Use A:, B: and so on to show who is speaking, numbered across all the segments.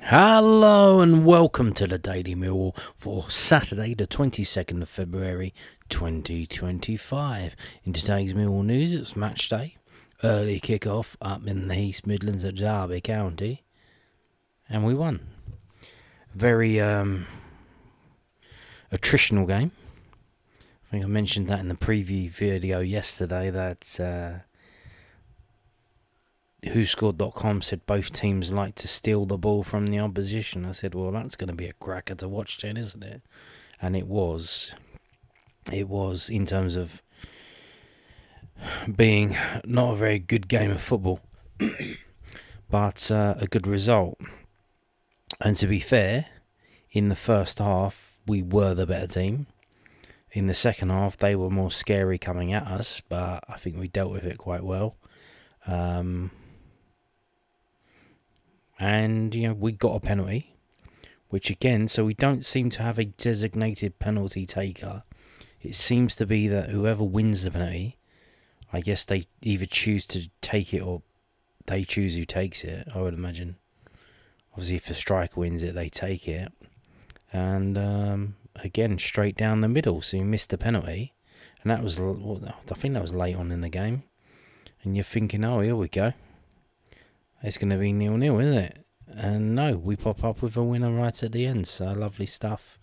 A: Hello and welcome to the Daily Millwall for Saturday the 22nd of February 2025. In today's Millwall news, it's match day, early kick-off up in the East Midlands at Derby County, and we won. Very attritional game. I think I mentioned that in the preview video yesterday that WhoScored.com said both teams like to steal the ball from the opposition. I said, well, that's going to be a cracker to watch then, isn't it? And it was. It was, in terms of being not a very good game of football, but a good result. And to be fair, in the first half, we were the better team. In the second half, they were more scary coming at us, but I think we dealt with it quite well. And, we got a penalty, which again, so we don't seem to have a designated penalty taker. It seems to be that whoever wins the penalty, I guess they either choose to take it or they choose who takes it, I would imagine. Obviously, if the striker wins it, they take it. And, again, straight down the middle, so you missed the penalty. And that was, I think that was late on in the game. And you're thinking, oh, here we go. It's going to be 0-0, isn't it? And no, we pop up with a winner right at the end. So lovely stuff.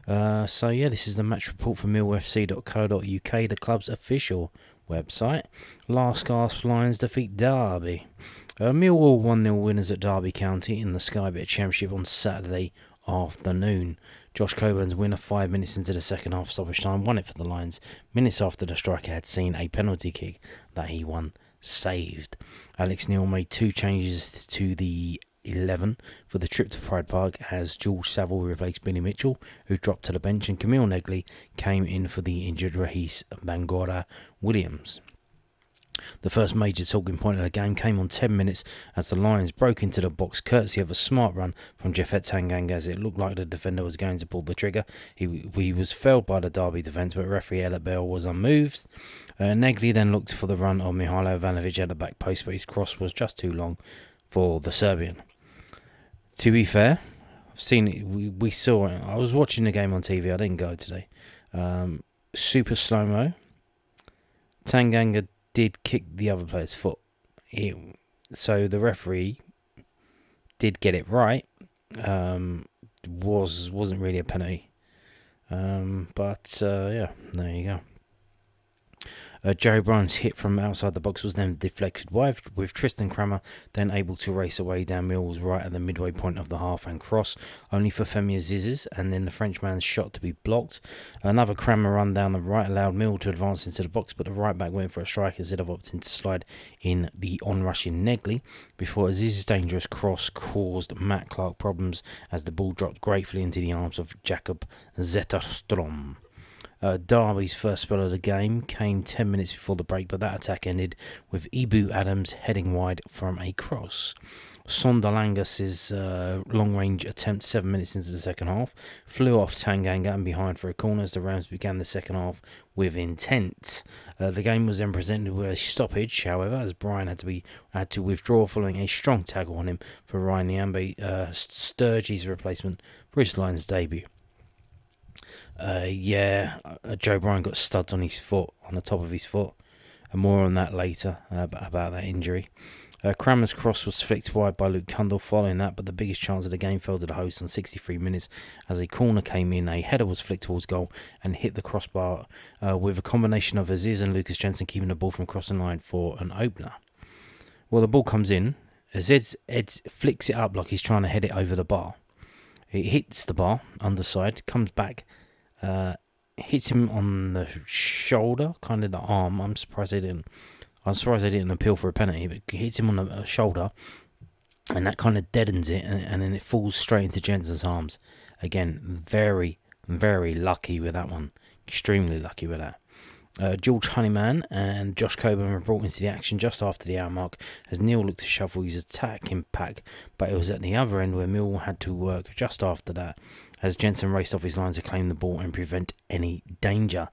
A: This is the match report from millfc.co.uk, the club's official website. Last gasp Lions defeat Derby. Millwall 1-0 winners at Derby County in the Sky Bet Championship on Saturday afternoon. Josh Coburn's winner 5 minutes into the second half stoppage time won it for the Lions, minutes after the striker had seen a penalty kick that he won saved. Alex Neil made two changes to the 11 for the trip to Pride Park as George Saville replaced Billy Mitchell, who dropped to the bench, and Camille Negley came in for the injured Rahis Bangora Williams. The first major talking point of the game came on 10 minutes as the Lions broke into the box courtesy of a smart run from Jeffet Tanganga as it looked like the defender was going to pull the trigger. He was felled by the Derby defence, but referee Elliot Bell was unmoved. Negley then looked for the run of Mihailo Ivanovics at the back post, but his cross was just too long for the Serbian. To be fair, I've seen it. We saw it. I was watching the game on TV. I didn't go today. Super slow-mo. Tanganga did kick the other player's foot. So the referee did get it right. Wasn't really a penalty. There you go. Jerry Bryan's hit from outside the box was then deflected wide, with Tristan Kramer then able to race away down Millwall's right at the midway point of the half and cross, only for Femi Aziz's, and then the Frenchman's shot to be blocked. Another Kramer run down the right allowed Millwall to advance into the box, but the right back went for a strike instead of opting to slide in the on-rushing Negley, before Aziz's dangerous cross caused Matt Clark problems as the ball dropped gratefully into the arms of Jakob Zetterstrom. Derby's first spell of the game came 10 minutes before the break, but that attack ended with Ibu Adams heading wide from a cross. Sondalangas' long-range attempt 7 minutes into the second half flew off Tanganga and behind for a corner as the Rams began the second half with intent. The game was then presented with a stoppage, however, as Bryan had to withdraw following a strong tackle on him for Ryan Niambe, Sturgey's replacement for his Lions debut. Joe Bryan got studs on his foot, on the top of his foot, and more on that later about that injury. Kramer's cross was flicked wide by Luke Cundall following that, but the biggest chance of the game fell to the host on 63 minutes as a corner came in, a header was flicked towards goal and hit the crossbar with a combination of Aziz and Lucas Jensen keeping the ball from crossing line for an opener. Well, the ball comes in, Aziz flicks it up like he's trying to head it over the bar. It hits the bar, underside, comes back, hits him on the shoulder, kind of the arm. I'm surprised they didn't appeal for a penalty, but it hits him on the shoulder, and that kind of deadens it, and then it falls straight into Jensen's arms. Again, very, very lucky with that one. Extremely lucky with that. George Honeyman and Josh Coburn were brought into the action just after the hour mark as Neil looked to shuffle his attacking pack, but it was at the other end where Millwall had to work just after that as Jensen raced off his line to claim the ball and prevent any danger.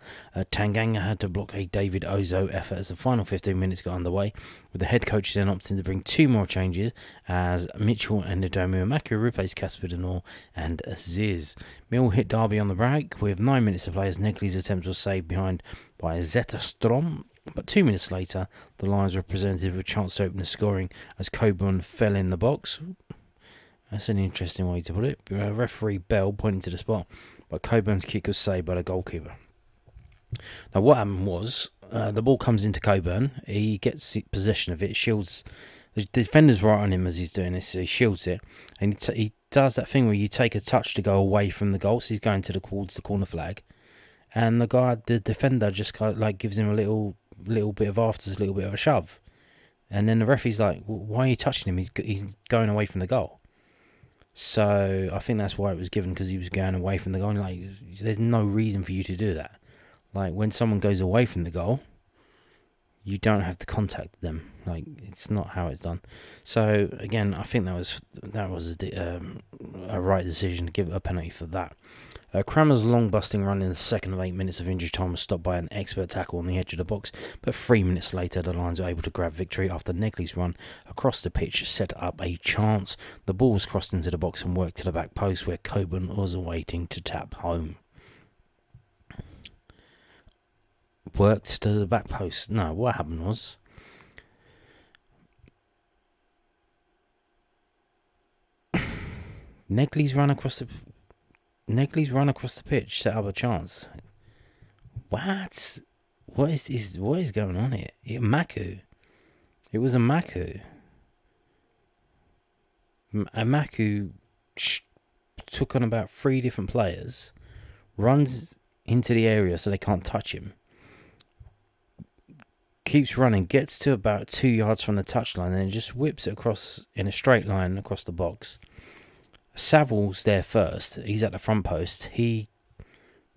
A: Tanganga had to block a David Ozo effort as the final 15 minutes got underway, with the head coach then opting to bring 2 more changes as Mitchell and Ndomu Amaku replaced Casper Denor and Aziz. Mill hit Derby on the break with 9 minutes to play as Negley's attempt was saved behind by Zetterstrom. But 2 minutes later, the Lions were presented with a chance to open the scoring as Coburn fell in the box. That's an interesting way to put it. Referee Bell pointed to the spot, but Coburn's kick was saved by the goalkeeper. Now, what happened was the ball comes into Coburn. He gets possession of it, shields. The defender's right on him as he's doing this, so he shields it, and he does that thing where you take a touch to go away from the goal. So he's going towards the corner flag, and the defender, just kind of like gives him a little bit of afters, a little bit of a shove, and then the referee's like, "Why are you touching him? He's going away from the goal." So I think that's why it was given, because he was going away from the goal. Like, there's no reason for you to do that. Like, when someone goes away from the goal, you don't have to contact them. Like, it's not how it's done. So again, I think that was a right decision to give a penalty for that. Cramer's long busting run in the second of 8 minutes of injury time was stopped by an expert tackle on the edge of the box, but 3 minutes later the Lions were able to grab victory after Negley's run across the pitch set up a chance. The ball was crossed into the box and worked to the back post where Coburn was awaiting to tap home. Worked to the back post. No, what happened was Negley's run across the pitch set up a chance. What? What is going on here? Maku. It was a Maku. A Maku took on about 3 different players, runs into the area so they can't touch him, keeps running, gets to about 2 yards from the touchline, and then just whips it across in a straight line across the box. Saville's there first. He's at the front post. He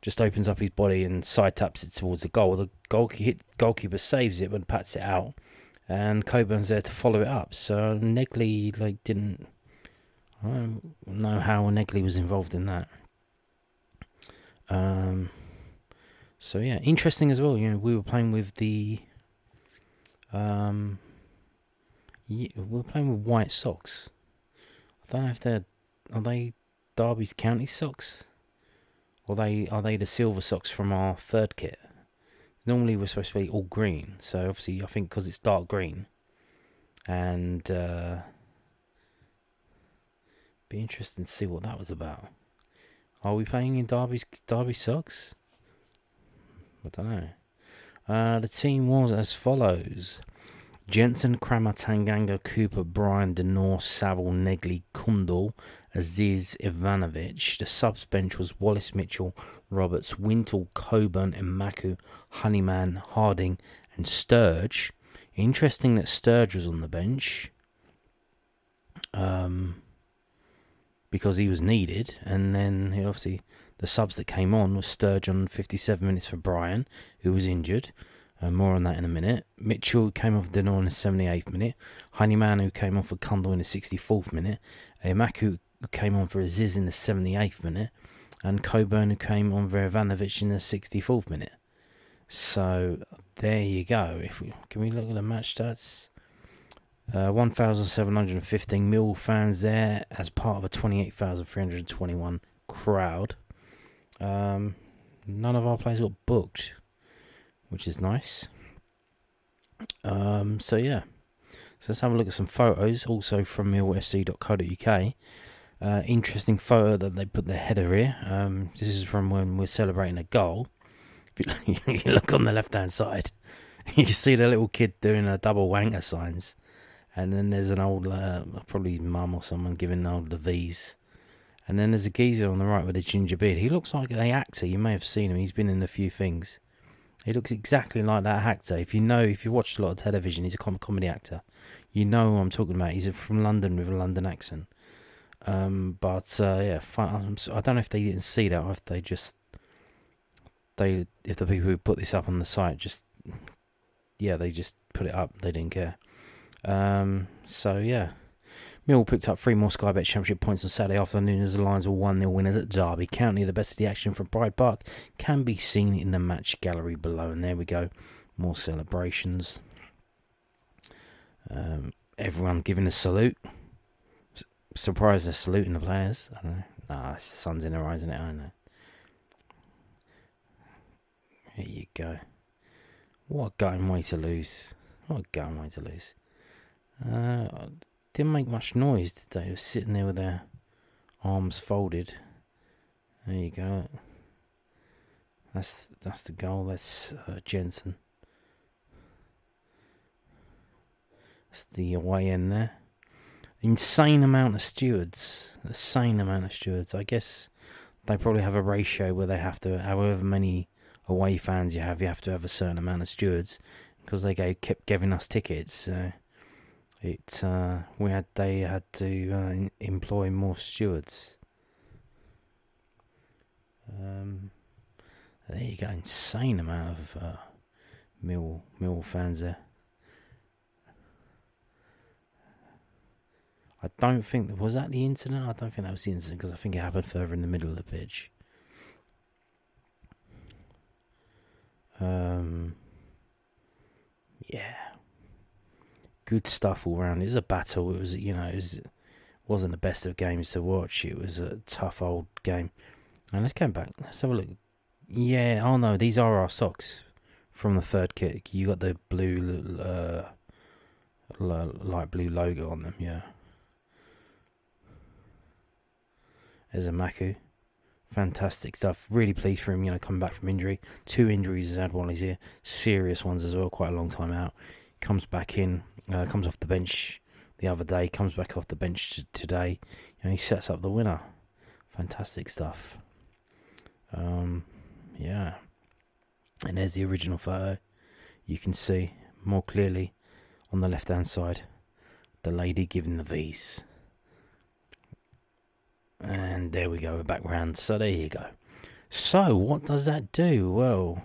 A: just opens up his body and side taps it towards the goal. The goalkeeper saves it but pats it out, and Coburn's there to follow it up. So Negley didn't. I don't know how Negley was involved in that. So yeah, interesting as well. You know, we were playing with the. We were playing with white socks. I don't know if are they Derby's county socks? Or are they the silver socks from our third kit? Normally we're supposed to be all green, so obviously I think because it's dark green, and be interesting to see what that was about. Are we playing in Derby socks? I don't know. The team was as follows: Jensen, Cramer, Tanganga, Cooper, Bryan, Denor, Saville, Negley, Kundal, Aziz, Ivanovics. The subs bench was Wallace, Mitchell, Roberts, Wintle, Coburn, Maku, Honeyman, Harding and Sturge. Interesting that Sturge was on the bench, because he was needed. And then obviously the subs that came on was Sturge on 57 minutes for Bryan, who was injured. More on that in a minute. Mitchell came off Denor in the 78th minute. Honeyman, who came on for Kundal in the 64th minute. Maku, who came on for Aziz in the 78th minute. And Coburn, who came on for Ivanovics in the 64th minute. So there you go. Can we look at the match stats? 1,715 Millwall fans there as part of a 28,321 crowd. None of our players got booked, which is nice. So yeah, so let's have a look at some photos, also from millwallfc.co.uk. Interesting photo that they put the header here. This is from when we're celebrating a goal. If you look on the left hand side, you see the little kid doing a double wanker signs, and then there's an old probably mum or someone giving the V's. And then there's a geezer on the right with a ginger beard. He looks like an actor. You may have seen him. He's been in a few things. He looks exactly like that actor. If you watched a lot of television, he's a comedy actor. You know who I'm talking about. He's from London with a London accent. Yeah, I don't know if they didn't see that, or if if the people who put this up on the site they just put it up. They didn't care. So yeah, Millwall picked up 3 more Sky Bet Championship points on Saturday afternoon as the Lions were 1-0 winners at Derby County. The best of the action from Pride Park can be seen in the match gallery below. And there we go, more celebrations. Everyone giving a salute. Surprised they're saluting the players. I don't know. Nah, it's the sun's in their eyes, isn't it? I don't know. Here you go. What a gutting way to lose. Didn't make much noise, did they? They were sitting there with their arms folded. There you go. That's the goal. That's Jensen. That's the away end there. Insane amount of stewards. I guess they probably have a ratio where they have to, however many away fans you have to have a certain amount of stewards, because they kept giving us tickets. They had to employ more stewards. There you go, insane amount of Millwall fans there. I don't think was that the incident. I don't think that was the incident, because I think it happened further in the middle of the pitch. Yeah, good stuff all round. It was a battle. It was, wasn't the best of games to watch. It was a tough old game. And let's go back. Let's have a look. Yeah, oh no, these are our socks from the third kick. You got the blue, light blue logo on them. Yeah. There's a Maku. Fantastic stuff. Really pleased for him, coming back from injury. 2 injuries he's had while he's here. Serious ones as well, quite a long time out. Comes back in, comes off the bench the other day, comes back off the bench today. He sets up the winner. Fantastic stuff. Yeah. And there's the original photo. You can see more clearly on the left-hand side the lady giving the V's. And there we go, we're back round. So there you go. So what does that do? Well,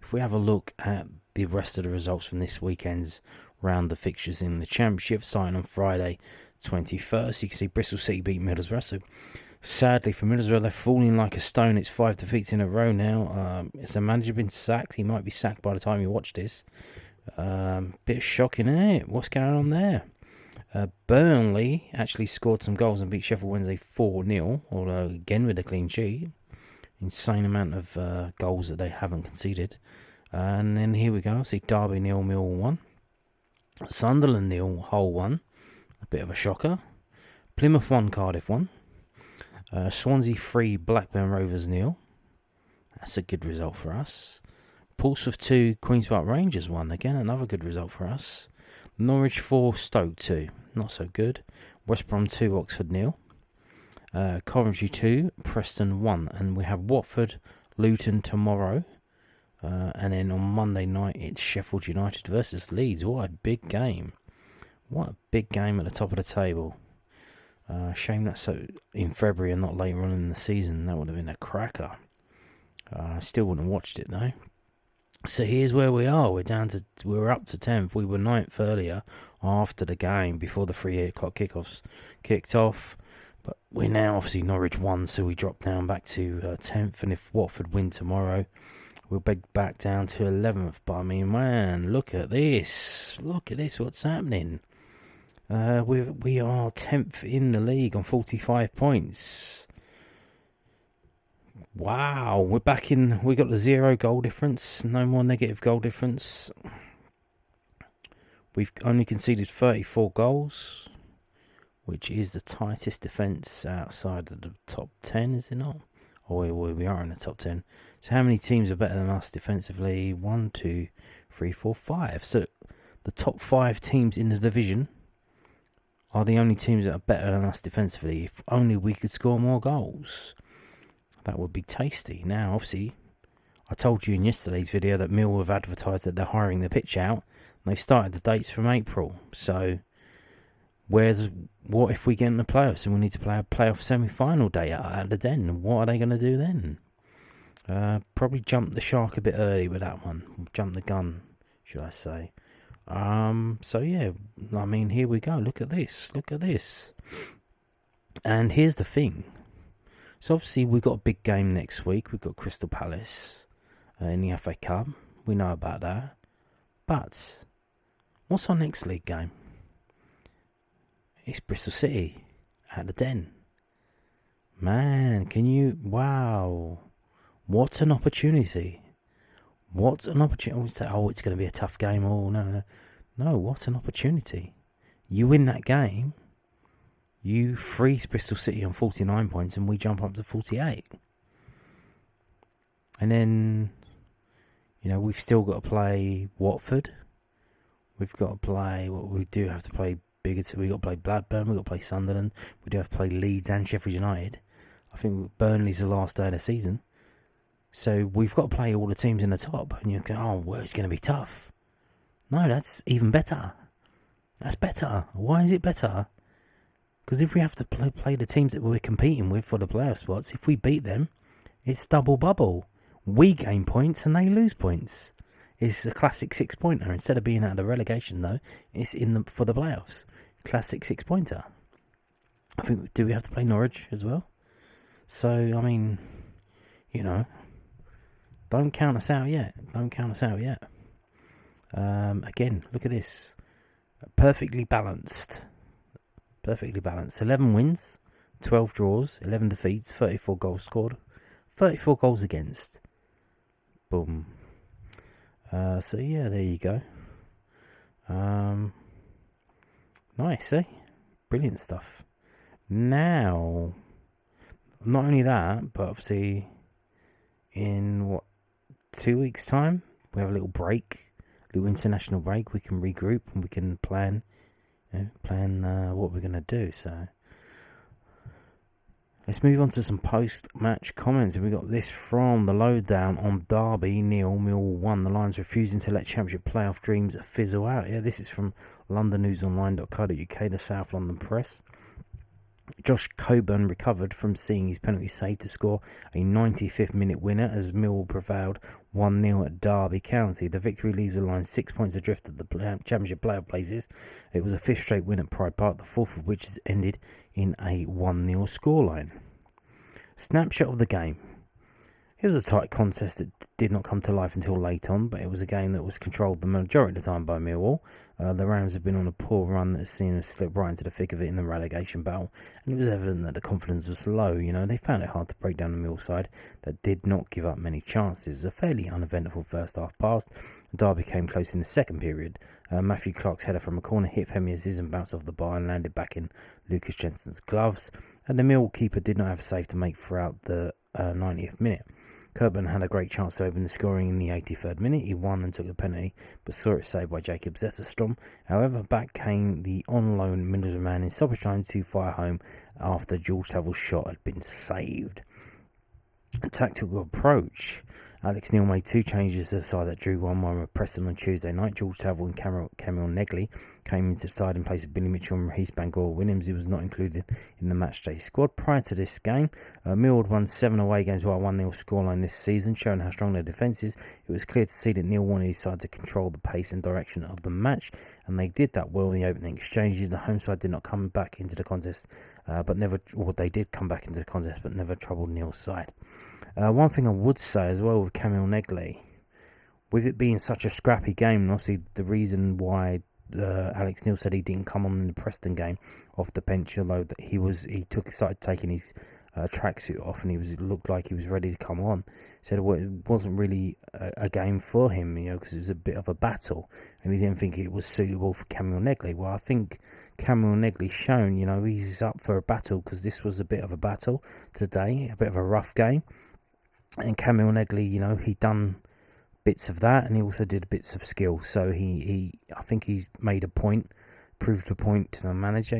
A: if we have a look at the rest of the results from this weekend's round of fixtures in the Championship, starting on Friday 21st, you can see Bristol City beat Middlesbrough. So sadly for Middlesbrough, they're falling like a stone. It's 5 defeats in a row now. Has the manager been sacked? He might be sacked by the time you watch this. Bit shocking, isn't it? What's going on there? Burnley actually scored some goals and beat Sheffield Wednesday 4-0, although again with a clean sheet. Insane amount of goals that they haven't conceded. And then here we go. See Derby 0, Millwall 1. Sunderland 0, Hull 1. A bit of a shocker. Plymouth 1, Cardiff 1. Swansea 3, Blackburn Rovers 0. That's a good result for us. Portsmouth 2, Queen's Park Rangers 1. Again, another good result for us. Norwich 4, Stoke 2. Not so good. West Brom 2, Oxford 0. Coventry 2, Preston 1. And we have Watford, Luton tomorrow. And then on Monday night, it's Sheffield United versus Leeds. What a big game. What a big game at the top of the table. Shame that's so in February and not later on in the season. That would have been a cracker. I still wouldn't have watched it though. So here's where we are. We're up to 10th. We were 9th earlier after the game before the 3 o'clock kickoffs kicked off. But we're now obviously Norwich 1, so we drop down back to 10th. And if Watford win tomorrow, we'll be back down to 11th. But I mean, man, look at this. Look at this. What's happening? We are 10th in the league on 45 points. Wow, we're back in. We got the 0 goal difference. No more negative goal difference. We've only conceded 34 goals, which is the tightest defence outside of the top 10, is it not? Oh, we are in the top 10. So how many teams are better than us defensively? 1, 2, 3, 4, 5. So the top 5 teams in the division are the only teams that are better than us defensively. If only we could score more goals. That would be tasty. Now, obviously, I told you in yesterday's video that Mill have advertised that they're hiring the pitch out. And they've started the dates from April. So, what if we get in the playoffs and we need to play a playoff semi-final day at the Den? What are they going to do then? Probably jump the shark a bit early with that one. Jump the gun, should I say. So yeah, I mean, here we go. Look at this. Look at this. And here's the thing. So obviously we've got a big game next week. We've got Crystal Palace in the FA Cup. We know about that. But what's our next league game? It's Bristol City at the Den. Man, can you... Wow. What an opportunity. What an opportunity. We say, oh, it's going to be a tough game. Oh, no. No, what an opportunity. You win that game, you freeze Bristol City on 49 points and we jump up to 48. And then, we've still got to play Watford. We've got to play... What we do have to play bigger. We've got to play Blackburn. We've got to play Sunderland. We do have to play Leeds and Sheffield United. I think Burnley's the last day of the season. So we've got to play all the teams in the top. And you go, oh, well, it's going to be tough. No, that's even better. That's better. Why is it better? Because if we have to play the teams that we're competing with for the playoff spots, if we beat them, it's double bubble. We gain points and they lose points. It's a classic 6-pointer. Instead of being out of the relegation, though, it's for the playoffs. Classic 6-pointer. I think, do we have to play Norwich as well? So, I mean, don't count us out yet. Don't count us out yet. Again, look at this. Perfectly balanced. 11 wins, 12 draws, 11 defeats, 34 goals scored, 34 goals against. Boom. So, yeah, there you go. Nice, eh? Brilliant stuff. Now, not only that, but obviously in 2 weeks' time, we have a little break, a little international break. We can regroup and we can plan what we're going to do. So let's move on to some post-match comments. And we got this from the lowdown on Derby. Millwall 1. The Lions refusing to let Championship playoff dreams fizzle out. Yeah, this is from londonnewsonline.co.uk, the South London Press. Josh Coburn recovered from seeing his penalty save to score a 95th minute winner as Millwall prevailed 1-0 at Derby County. The victory leaves the Lions 6 points adrift at the Championship playoff places. It was a 5th straight win at Pride Park, the 4th of which has ended in a 1-0 scoreline. Snapshot of the game. It was a tight contest that did not come to life until late on, but it was a game that was controlled the majority of the time by Millwall. The Rams have been on a poor run that has seen them slip right into the thick of it in the relegation battle, and it was evident that the confidence was low. They found it hard to break down the Mill side that did not give up many chances. A fairly uneventful first half passed. Derby came close in the second period. Matthew Clark's header from a corner hit Femi Aziz and bounced off the bar and landed back in Lucas Jensen's gloves. And the Mill keeper did not have a save to make throughout the 90th minute. Coburn had a great chance to open the scoring in the 83rd minute. He won and took the penalty, but saw it saved by Jacob Zetterstrom. However, back came the on-loan Middlesbrough man in stoppage time to fire home after George Saville's shot had been saved. A tactical approach. Alex Neil made 2 changes to the side that drew 1-1 with Preston on Tuesday night. George Saville and Cameron Negley came into the side in place of Billy Mitchell and Raheem Bangor-Williams, who was not included in the Matchday squad. Prior to this game, Millwall won 7 away games while 1-0 scoreline this season, showing how strong their defence is. It was clear to see that Neil wanted his side to control the pace and direction of the match, and they did that well in the opening exchanges. The home side did not come back into the contest, they did come back into the contest, but never troubled Neil's side. One thing I would say as well with Camille Negley, with it being such a scrappy game, and obviously the reason why Alex Neil said he didn't come on in the Preston game off the bench, although that he started taking his tracksuit off and looked like he was ready to come on. Said it wasn't really a game for him, because it was a bit of a battle, and he didn't think it was suitable for Camille Negley. Well, I think Camille Negley's shown, he's up for a battle, because this was a bit of a battle today, a bit of a rough game. And Camille Negley, he done bits of that, and he also did bits of skill. So I think he made a point, proved a point to the manager,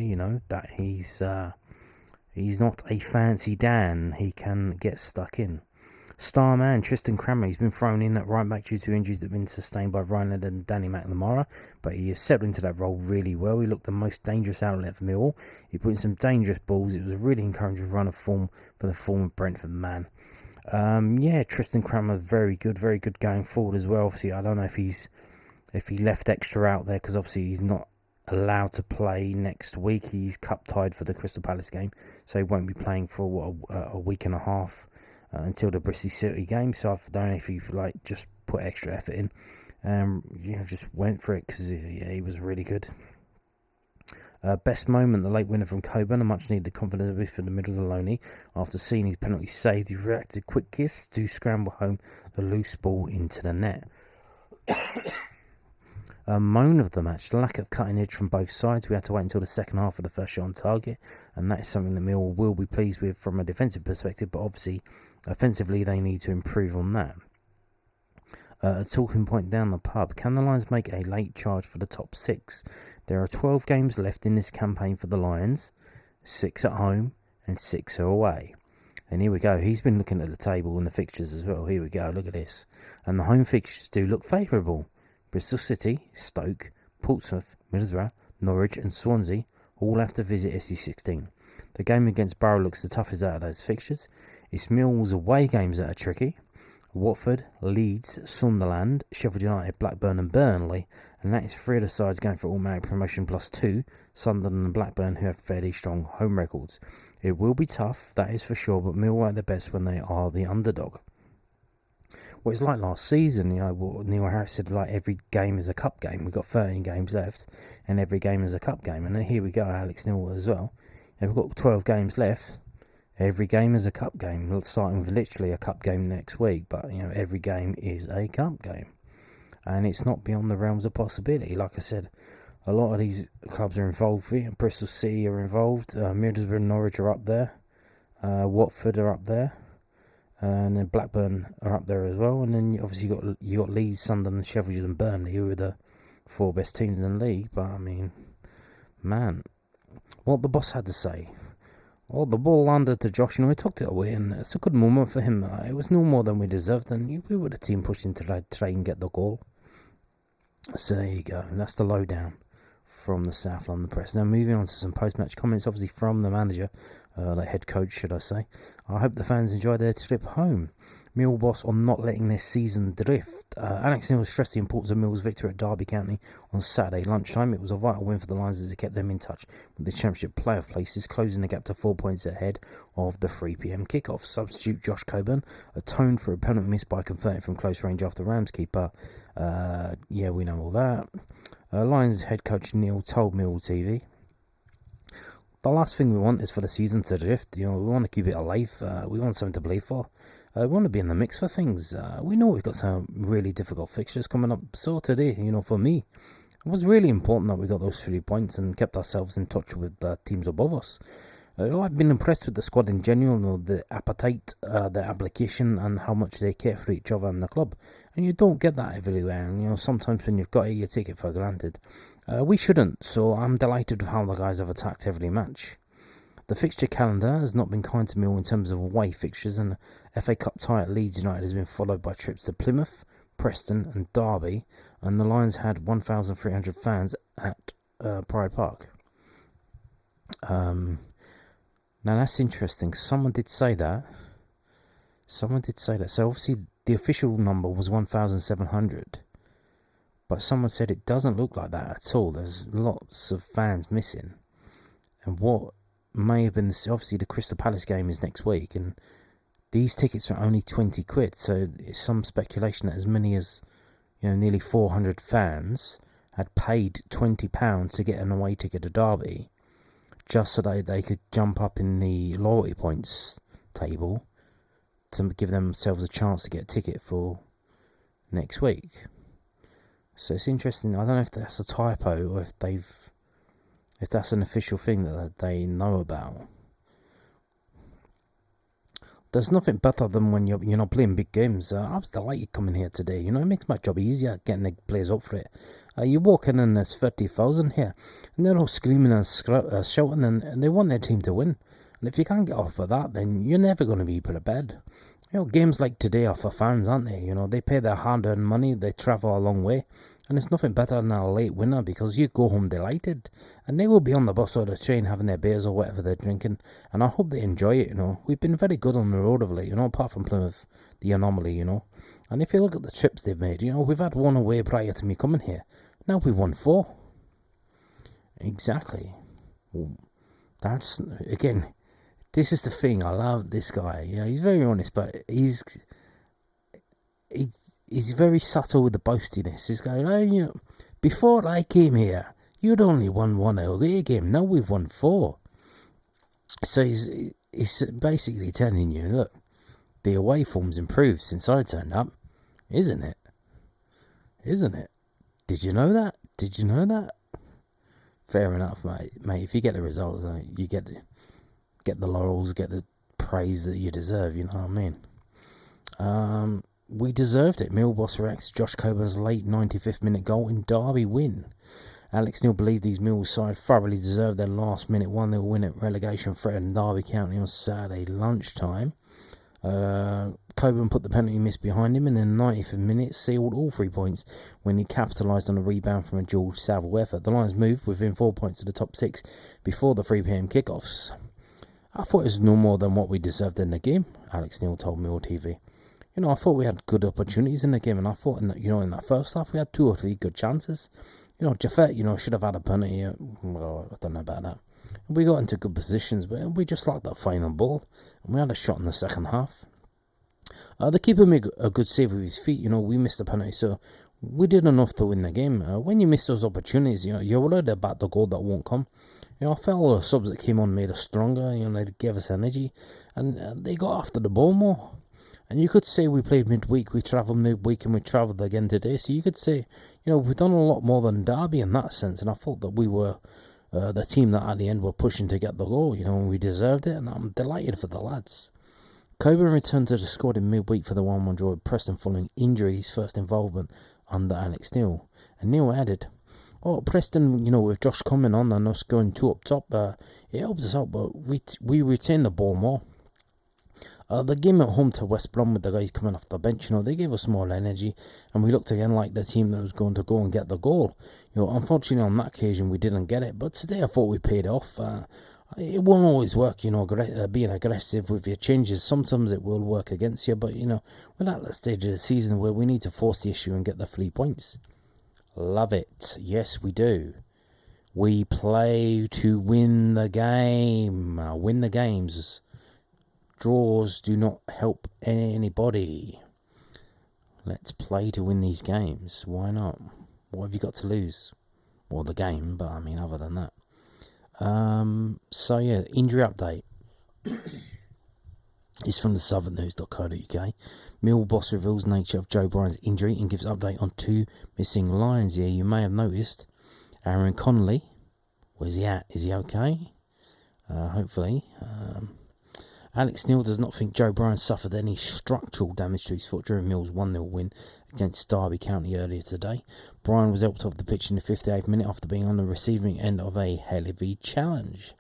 A: that he's not a fancy Dan. He can get stuck in. Star man Tristan Cranmer, he's been thrown in at right back due to injuries that have been sustained by Ryan and Danny McNamara, but he has settled into that role really well. He looked the most dangerous outlet for Millwall. He put in some dangerous balls. It was a really encouraging run of form for the former Brentford man. Tristan Cranmer, very good going forward as well. Obviously, I don't know if he's if he left extra out there, because obviously he's not allowed to play next week. He's cup tied for the Crystal Palace game, so he won't be playing for a week and a half until the Bristol City game. So I don't know if he just put extra effort in, just went for it because he was really good. Best moment, the late winner from Coburn, a much needed confidence boost for the middle of the Loney. After seeing his penalty saved, he reacted quick kiss to scramble home the loose ball into the net. Moan of the match, the lack of cutting edge from both sides. We had to wait until the second half for the first shot on target, and that is something that Millwall will be pleased with from a defensive perspective, but obviously offensively they need to improve on that. A talking point down the pub, can the Lions make a late charge for the top 6? There are 12 games left in this campaign for the Lions, 6 at home and 6 are away. And here we go, he's been looking at the table and the fixtures as well. Here we go, look at this. And the home fixtures do look favourable. Bristol City, Stoke, Portsmouth, Middlesbrough, Norwich and Swansea all have to visit SE16. The game against Borough looks the toughest out of those fixtures. It's Millwall's away games that are tricky. Watford, Leeds, Sunderland, Sheffield United, Blackburn and Burnley, and that is 3 of the sides going for automatic promotion plus 2, Sunderland and Blackburn, who have fairly strong home records. It will be tough, that is for sure, but Millwall are the best when they are the underdog. Well, it's like last season, what Neil Harris said, every game is a cup game. We've got 13 games left, and every game is a cup game. And here we go, Alex Neil as well. We've got 12 games left. Every game is a cup game, starting with literally a cup game next week. But, every game is a cup game. And it's not beyond the realms of possibility. Like I said, a lot of these clubs are involved here. Bristol City are involved. Middlesbrough and Norwich are up there. Watford are up there. And then Blackburn are up there as well. And then obviously you got Leeds, Sunderland, Sheffield and Burnley, who are the 4 best teams in the league. But, man, what the boss had to say. Well, the ball landed to Josh, we tucked it away, and it's a good moment for him. It was no more than we deserved, and we were the team pushing to try and get the goal. So there you go, and that's the lowdown from the South London Press. Now moving on to some post-match comments, obviously from the manager, the head coach, should I say. I hope the fans enjoy their trip home. Mill boss on not letting their season drift. Alex Neil stressed the importance of Mill's victory at Derby County on Saturday lunchtime. It was a vital win for the Lions as it kept them in touch with the Championship playoff places, closing the gap to 4 points ahead of the 3 p.m. kickoff. Substitute Josh Coburn atoned for a penalty miss by converting from close range after Rams keeper. We know all that. Lions head coach Neil told Mill TV, the last thing we want is for the season to drift. We want to keep it alive. We want something to play for. We want to be in the mix for things. We know we've got some really difficult fixtures coming up. So today, for me, it was really important that we got those 3 points and kept ourselves in touch with the teams above us. I've been impressed with the squad in general, the appetite, the application, and how much they care for each other and the club. And you don't get that everywhere. And sometimes when you've got it, you take it for granted. We shouldn't. So I'm delighted with how the guys have attacked every match. The fixture calendar has not been kind to Mill in terms of away fixtures, and the FA Cup tie at Leeds United has been followed by trips to Plymouth, Preston and Derby, and the Lions had 1,300 fans at Pride Park. Now that's interesting. Someone did say that. So obviously the official number was 1,700. But someone said it doesn't look like that at all. There's lots of fans missing. And what may have been obviously the Crystal Palace game is next week, and these tickets are only 20 quid. So it's some speculation that as many as nearly 400 fans had paid £20 to get an away ticket to Derby, just so that they could jump up in the loyalty points table to give themselves a chance to get a ticket for next week. So it's interesting. I don't know if that's a typo or if that's an official thing that they know about. There's nothing better than when you're not playing big games. I was delighted coming here today. It makes my job easier getting the players up for it. You walk in and there's 30,000 here, and they're all screaming and shouting, and they want their team to win. And if you can't get off of that, then you're never going to be prepared. Games like today are for fans, aren't they? They pay their hard-earned money, they travel a long way, And it's nothing better than a late winner because you go home delighted. And they will be on the bus or the train having their beers or whatever they're drinking. And I hope they enjoy it, We've been very good on the road of late, apart from Plymouth, the anomaly, And if you look at the trips they've made, we've had one away prior to me coming here. Now we've won 4. Exactly. That's, again, this is the thing. I love this guy. He's very honest, but he's very subtle with the boastiness. He's going, before I came here, you'd only won 1 away game. Now we've won 4. So he's basically telling you, look, the away form's improved since I turned up, isn't it? Isn't it? Did you know that? Did you know that? Fair enough, mate. If you get the results, you get the laurels, get the praise that you deserve. You know what I mean? We deserved it. Millwall reacts to Josh Coburn's late 95th minute goal in Derby win. Alex Neil believed these Millwall side thoroughly deserved their last minute 1-0 win at relegation threatened Derby County on Saturday lunchtime. Coburn put the penalty miss behind him and in the 90th minute sealed all 3 points when he capitalised on a rebound from a George Saville effort. The Lions moved within 4 points to the top 6 before the 3 p.m. kickoffs. I thought it was no more than what we deserved in the game, Alex Neil told Mill TV. I thought we had good opportunities in the game, and I thought in that first half we had 2 or 3 good chances. Jaffet, should have had a penalty. Well, I don't know about that. We got into good positions, but we just lacked that final ball, and we had a shot in the second half. The keeper made a good save with his feet. We missed the penalty, so we did enough to win the game. When you miss those opportunities, you're worried about the goal that won't come. I felt all the subs that came on made us stronger. They gave us energy, and they got after the ball more. And you could say we played midweek, we travelled midweek, and we travelled again today. So you could say, we've done a lot more than Derby in that sense. And I thought that we were the team that at the end were pushing to get the goal, and we deserved it. And I'm delighted for the lads. Coburn returned to the squad in midweek for the 1-1 draw with Preston following injury, his first involvement under Alex Neil. And Neil added, Preston, with Josh coming on and us going 2 up top, it helps us out, but we retain the ball more. The game at home to West Brom with the guys coming off the bench, they gave us more energy and we looked again like the team that was going to go and get the goal. Unfortunately on that occasion we didn't get it, but today I thought we paid off. It won't always work, being aggressive with your changes. Sometimes it will work against you, but, we're at that stage of the season where we need to force the issue and get the 3 points. Love it. Yes, we do. We play to win the game. Win the games. Draws do not help anybody. Let's play to win these games. Why not? What have you got to lose? Well, the game, but other than that. Injury update. It's from the southernnews.co.uk. Mill boss reveals nature of Joe Bryan's injury and gives update on 2 missing Lions. Yeah, you may have noticed. Aaron Connolly, where's he at? Is he okay? Hopefully. Alex Neil does not think Joe Bryan suffered any structural damage to his foot during Mill's 1-0 win against Derby County earlier today. Bryan was helped off the pitch in the 58th minute after being on the receiving end of a heavy challenge.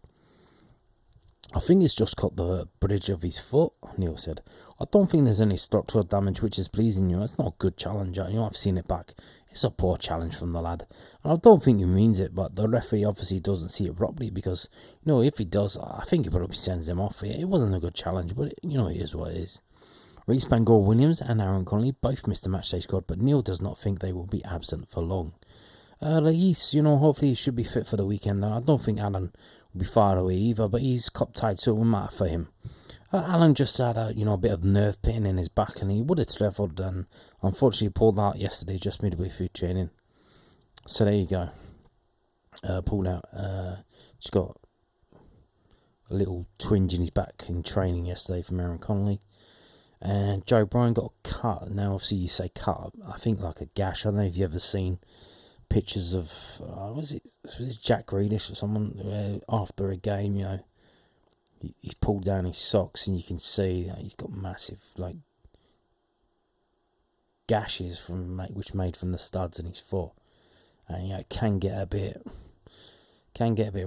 A: I think he's just cut the bridge of his foot, Neil said. I don't think there's any structural damage, which is pleasing. It's not a good challenge. I've seen it back. It's a poor challenge from the lad. And I don't think he means it, but the referee obviously doesn't see it properly because, if he does, I think he probably sends him off. It wasn't a good challenge, but, it is what it is. Reece Bangor-Williams and Aaron Connolly both missed the matchday squad, but Neil does not think they will be absent for long. Reece, hopefully he should be fit for the weekend. I don't think Alan will be far away either, but he's cup tied, so it won't matter for him. Alan just had a bit of nerve pain in his back, and he would have travelled and unfortunately pulled out yesterday just midway through training. So there you go. Pulled out. Just got a little twinge in his back in training yesterday from Aaron Connolly. And Joe Bryan got a cut. Now obviously you say cut, I think like a gash. I don't know if you've ever seen pictures of was it Jack Grealish or someone after a game, he's pulled down his socks and you can see that he's got massive gashes which made from the studs in his foot, and it can get a bit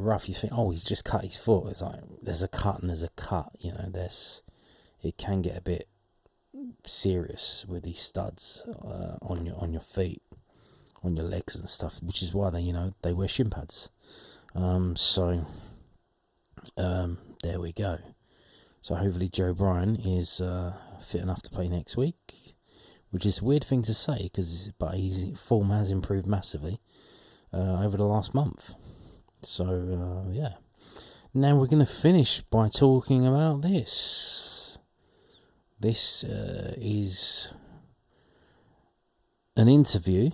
A: rough. You think, he's just cut his foot. It's like there's a cut and there's a cut. It can get a bit serious with these studs on your feet. on your legs and stuff, which is why they wear shin pads. There we go. So hopefully Joe Bryan is fit enough to play next week, which is a weird thing to say, but his form has improved massively over the last month. So yeah. Now we're going to finish by talking about this. This is an interview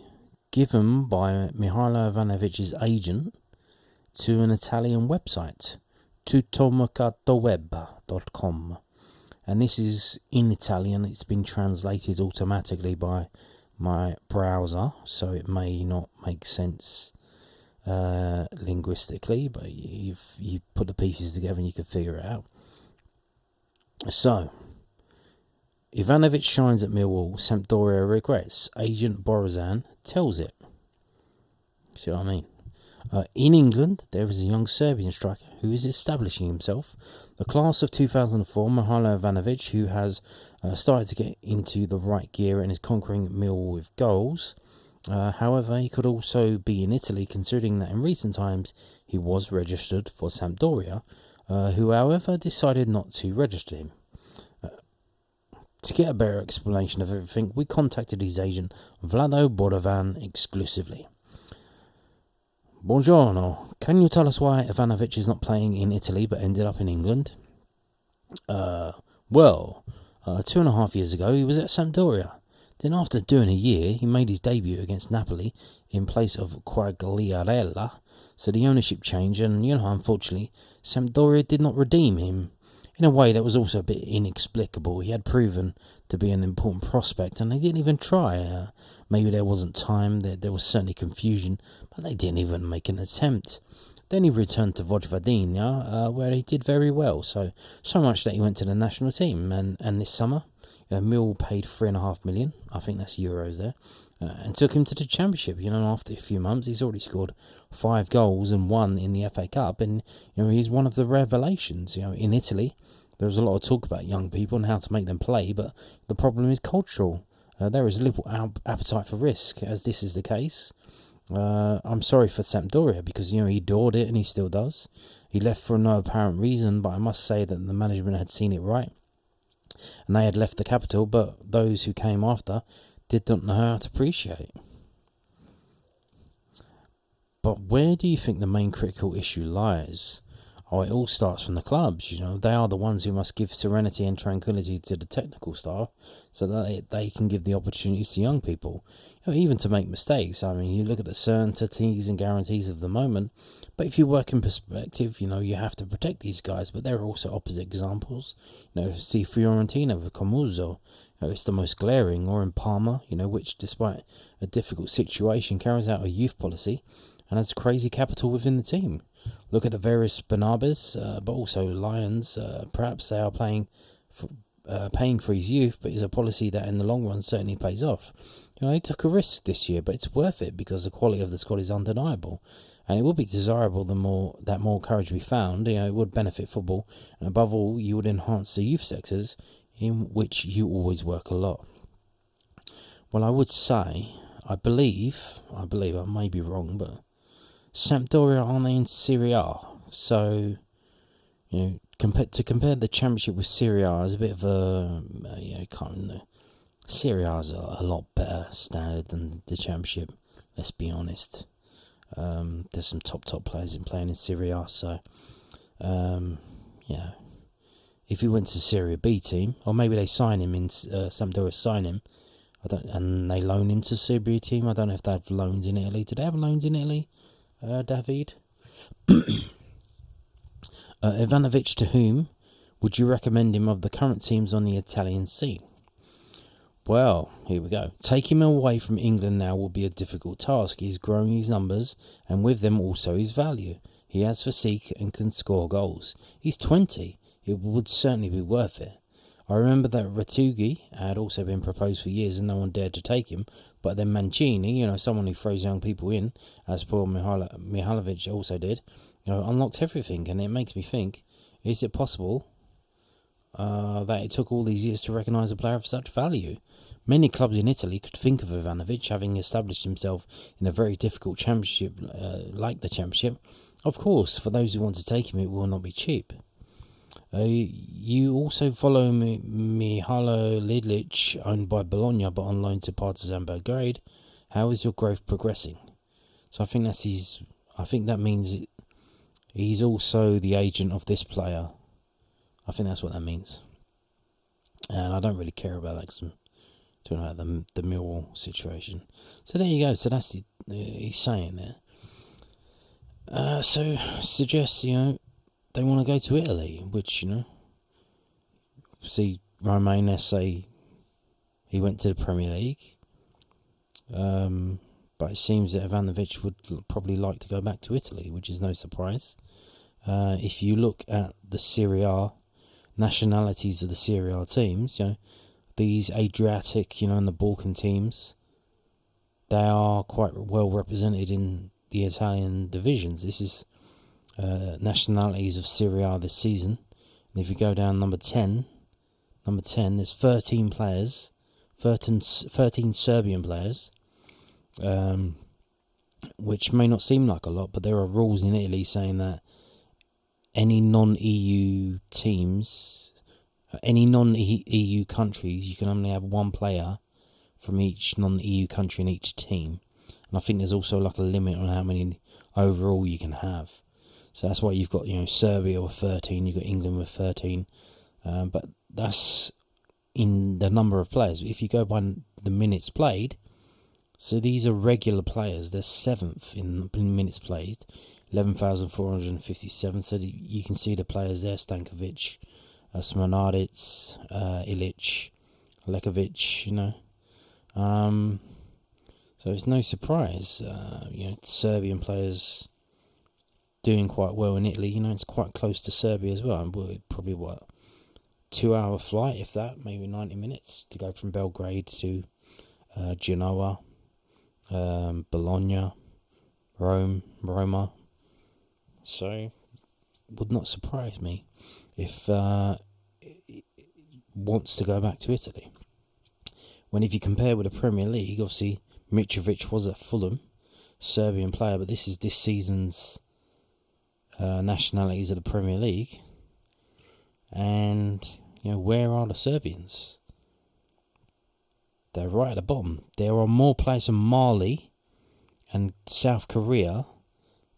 A: given by Mihailo Ivanovic's agent to an Italian website, tuttomercatoweb.com. And this is in Italian. It's been translated automatically by my browser, so it may not make sense linguistically, but you put the pieces together and you can figure it out. So, Ivanovic shines at Millwall, Sampdoria regrets, agent Borazan tells it. See what I mean? In England, there is a young Serbian striker who is establishing himself. The class of 2004, Mihailo Ivanovic, who has started to get into the right gear and is conquering Millwall with goals. However, he could also be in Italy, considering that in recent times he was registered for Sampdoria, who, however, decided not to register him. To get a better explanation of everything, we contacted his agent, Vlado Boravan, exclusively. Buongiorno, can you tell us why Ivanovic is not playing in Italy but ended up in England? 2.5 years ago he was at Sampdoria. Then after doing a year, he made his debut against Napoli in place of Quagliarella, so the ownership changed and, unfortunately, Sampdoria did not redeem him. In a way that was also a bit inexplicable. He had proven to be an important prospect and they didn't even try. Maybe there wasn't time, there was certainly confusion, but they didn't even make an attempt. Then he returned to Vojvodina, where he did very well, so much that he went to the national team. And this summer, Mill paid $3.5 million, I think that's euros there, and took him to the championship. After a few months, he's already scored 5 goals and 1 in the FA Cup, and he's one of the revelations. In Italy, there was a lot of talk about young people and how to make them play, but the problem is cultural. There is little appetite for risk, as this is the case. I'm sorry for Sampdoria because he adored it and he still does. He left for no apparent reason, but I must say that the management had seen it right, and they had left the capital, but those who came after did not know how to appreciate. But where do you think the main critical issue lies? It all starts from the clubs. They are the ones who must give serenity and tranquility to the technical staff so that they can give the opportunities to young people, even to make mistakes. I mean, you look at the certainties and guarantees of the moment, but if you work in perspective, you have to protect these guys, but there are also opposite examples. See Fiorentina with Comuzzo, it's the most glaring, or in Parma, which despite a difficult situation carries out a youth policy and has crazy capital within the team. Look at the various Benabes, but also Lions. Perhaps they are paying for his youth, but it's a policy that in the long run certainly pays off. He took a risk this year, but it's worth it because the quality of the squad is undeniable. And it would be desirable that more courage be found. It would benefit football, and above all, you would enhance the youth sectors in which you always work a lot. Well, I would say, I believe, I may be wrong, but Sampdoria aren't they in Serie A? So, compare the Championship with Serie A is a bit of a, Serie A is a lot better standard than the Championship. Let's be honest. There's some top players playing in Serie A, so, if he went to Serie B team, or maybe they sign him in Sampdoria sign him, and they loan him to Serie B team. I don't know if they have loans in Italy. Do they have loans in Italy? David? Ivanovic, to whom would you recommend him of the current teams on the Italian scene? Well, here we go. Taking him away from England now will be a difficult task. He is growing his numbers, and with them also his value. He has physique and can score goals. He's 20. It would certainly be worth it. I remember that Retugi had also been proposed for years and no one dared to take him, but then Mancini, someone who throws young people in, as poor Mihalovic also did, unlocked everything, and it makes me think, is it possible that it took all these years to recognise a player of such value. Many clubs in Italy could think of Ivanovic, having established himself in a very difficult championship like the Championship. Of course, for those who want to take him, it will not be cheap. You also follow Mihajlo Lidlic, owned by Bologna but on loan to Partizan Belgrade. How is your growth progressing? So I think that means he's also the agent of this player. I think that's what that means. And I don't really care about that because I'm talking about the Millwall situation. So there you go. So that's he's saying there. So suggests, they want to go to Italy, which, see, Romain Esse, he went to the Premier League. But it seems that Ivanovic would probably like to go back to Italy, which is no surprise. If you look at the Serie A nationalities of the Serie A teams, these Adriatic, and the Balkan teams, they are quite well represented in the Italian divisions. This is nationalities of Serie A this season. And if you go down number 10, there's 13 players, 13 Serbian players, which may not seem like a lot, but there are rules in Italy saying that any non-EU teams, any non-EU countries, you can only have one player from each non-EU country in each team. And I think there's also like a limit on how many overall you can have. So that's why you've got, Serbia with 13, you've got England with 13. But that's in the number of players. If you go by the minutes played, so these are regular players. They're 7th in minutes played, 11,457. So you can see the players there: Stankovic, Smonaric, Ilic, Lekovic. So it's no surprise. Serbian players doing quite well in Italy. It's quite close to Serbia as well. And probably 2-hour flight, if that, maybe 90 minutes to go from Belgrade to Genoa, Bologna, Roma. So, would not surprise me if it wants to go back to Italy. When if you compare with the Premier League, obviously Mitrovic was at Fulham, Serbian player, but this is this season's nationalities of the Premier League. And, where are the Serbians? They're right at the bottom. There are more players from Mali and South Korea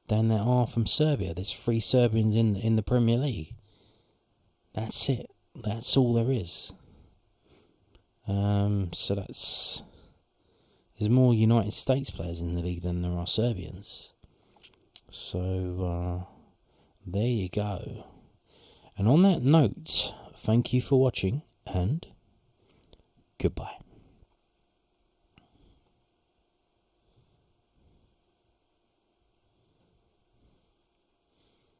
A: than there are from Serbia. There's 3 Serbians in the Premier League. That's it. That's all there is. So there's more United States players in the league than there are Serbians. So there you go. And on that note, thank you for watching and goodbye.